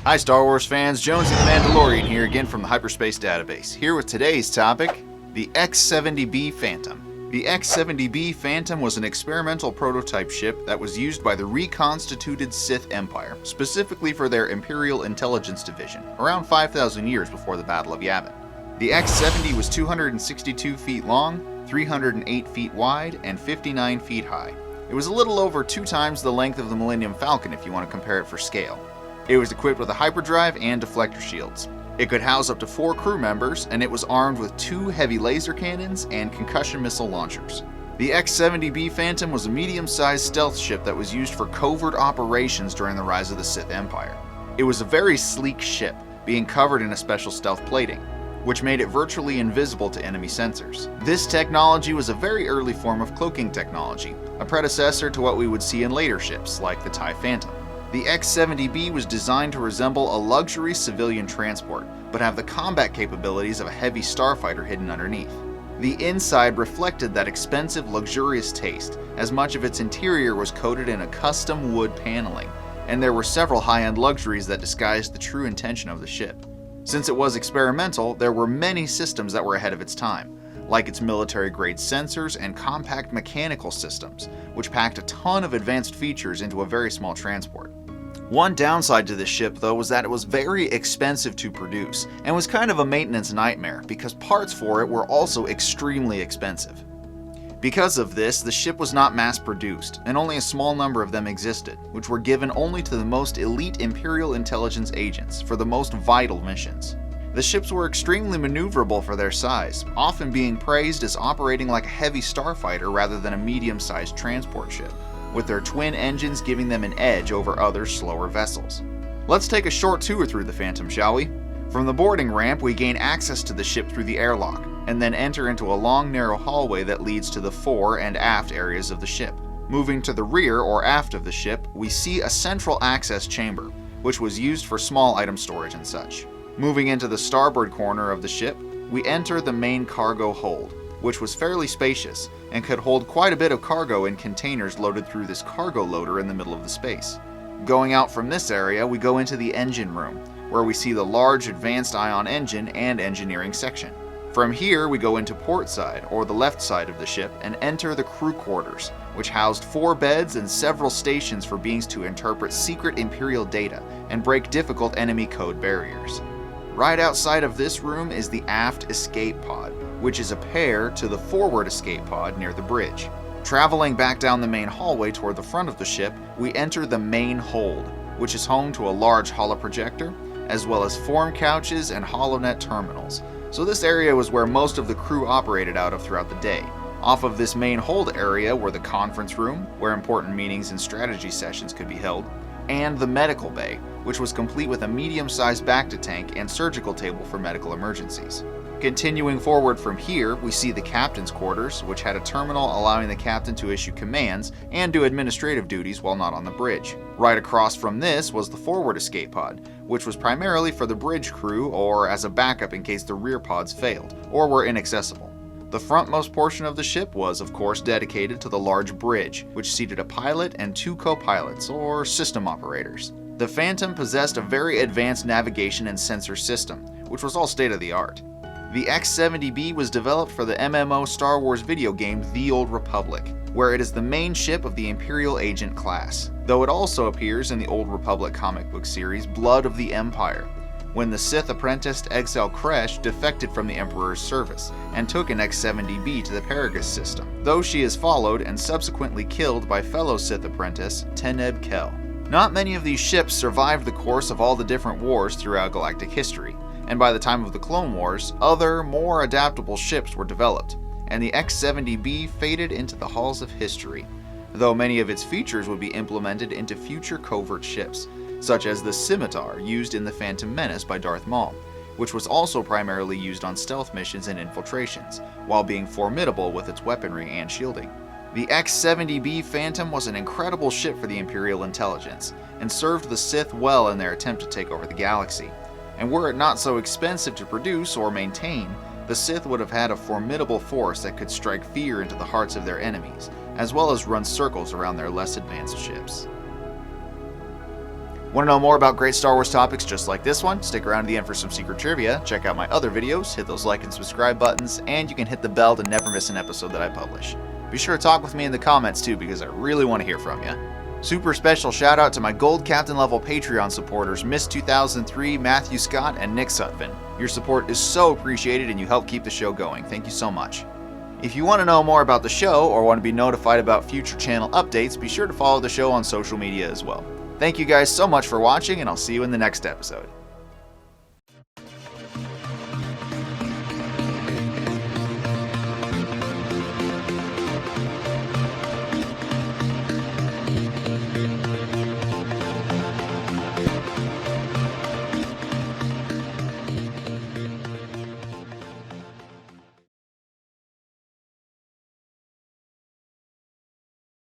Hi Star Wars fans, Jonesy the Mandalorian here again from the Hyperspace Database, here with today's topic, the X-70b Phantom. The X-70b Phantom was an experimental prototype ship that was used by the reconstituted Sith Empire, specifically for their Imperial Intelligence Division, around 5,000 years before the Battle of Yavin. The X-70 was 262 feet long, 308 feet wide, and 59 feet high. It was a little over 2 times the length of the Millennium Falcon if you want to compare it for scale. It was equipped with a hyperdrive and deflector shields. It could house up to 4 crew members, and it was armed with 2 heavy laser cannons and concussion missile launchers. The X-70b Phantom was a medium-sized stealth ship that was used for covert operations during the rise of the Sith Empire. It was a very sleek ship, being covered in a special stealth plating, which made it virtually invisible to enemy sensors. This technology was a very early form of cloaking technology, a predecessor to what we would see in later ships, like the TIE Phantom. The X-70b was designed to resemble a luxury civilian transport, but have the combat capabilities of a heavy starfighter hidden underneath. The inside reflected that expensive, luxurious taste, as much of its interior was coated in a custom wood paneling, and there were several high-end luxuries that disguised the true intention of the ship. Since it was experimental, there were many systems that were ahead of its time, like its military-grade sensors and compact mechanical systems, which packed a ton of advanced features into a very small transport. One downside to this ship, though, was that it was very expensive to produce, and was kind of a maintenance nightmare, because parts for it were also extremely expensive. Because of this, the ship was not mass-produced, and only a small number of them existed, which were given only to the most elite Imperial intelligence agents for the most vital missions. The ships were extremely maneuverable for their size, often being praised as operating like a heavy starfighter rather than a medium-sized transport ship, with their twin engines giving them an edge over other slower vessels. Let's take a short tour through the Phantom, shall we? From the boarding ramp, we gain access to the ship through the airlock, and then enter into a long narrow hallway that leads to the fore and aft areas of the ship. Moving to the rear or aft of the ship, we see a central access chamber, which was used for small item storage and such. Moving into the starboard corner of the ship, we enter the main cargo hold, which was fairly spacious and could hold quite a bit of cargo in containers loaded through this cargo loader in the middle of the space. Going out from this area, we go into the engine room, where we see the large advanced ion engine and engineering section. From here, we go into port side, or the left side of the ship, and enter the crew quarters, which housed 4 beds and several stations for beings to interpret secret Imperial data and break difficult enemy code barriers. Right outside of this room is the aft escape pod, which is a pair to the forward escape pod near the bridge. Traveling back down the main hallway toward the front of the ship, we enter the main hold, which is home to a large holoprojector, as well as form couches and HoloNet terminals. So this area was where most of the crew operated out of throughout the day. Off of this main hold area were the conference room, where important meetings and strategy sessions could be held, and the medical bay, which was complete with a medium-sized Bacta-tank and surgical table for medical emergencies. Continuing forward from here, we see the captain's quarters, which had a terminal allowing the captain to issue commands and do administrative duties while not on the bridge. Right across from this was the forward escape pod, which was primarily for the bridge crew or as a backup in case the rear pods failed or were inaccessible. The frontmost portion of the ship was, of course, dedicated to the large bridge, which seated a pilot and 2 co-pilots, or system operators. The Phantom possessed a very advanced navigation and sensor system, which was all state-of-the-art. The X-70b was developed for the MMO Star Wars video game The Old Republic, where it is the main ship of the Imperial Agent class, though it also appears in the Old Republic comic book series Blood of the Empire, when the Sith apprenticed Exel Kresh defected from the Emperor's service and took an X-70b to the Paragus system, though she is followed and subsequently killed by fellow Sith apprentice Teneb Kel. Not many of these ships survived the course of all the different wars throughout galactic history, and by the time of the Clone Wars, other, more adaptable ships were developed, and the X-70b faded into the halls of history, though many of its features would be implemented into future covert ships, such as the Scimitar used in The Phantom Menace by Darth Maul, which was also primarily used on stealth missions and infiltrations, while being formidable with its weaponry and shielding. The X-70b Phantom was an incredible ship for the Imperial intelligence, and served the Sith well in their attempt to take over the galaxy. And were it not so expensive to produce or maintain, the Sith would have had a formidable force that could strike fear into the hearts of their enemies, as well as run circles around their less advanced ships. Want to know more about great Star Wars topics just like this one? Stick around to the end for some secret trivia, check out my other videos, hit those like and subscribe buttons, and you can hit the bell to never miss an episode that I publish. Be sure to talk with me in the comments too, because I really want to hear from you. Super special shout out to my Gold Captain level Patreon supporters Miss 2003, Matthew Scott, and Nick Sutphin. Your support is so appreciated and you help keep the show going. Thank you so much. If you want to know more about the show or want to be notified about future channel updates, be sure to follow the show on social media as well. Thank you guys so much for watching, and I'll see you in the next episode.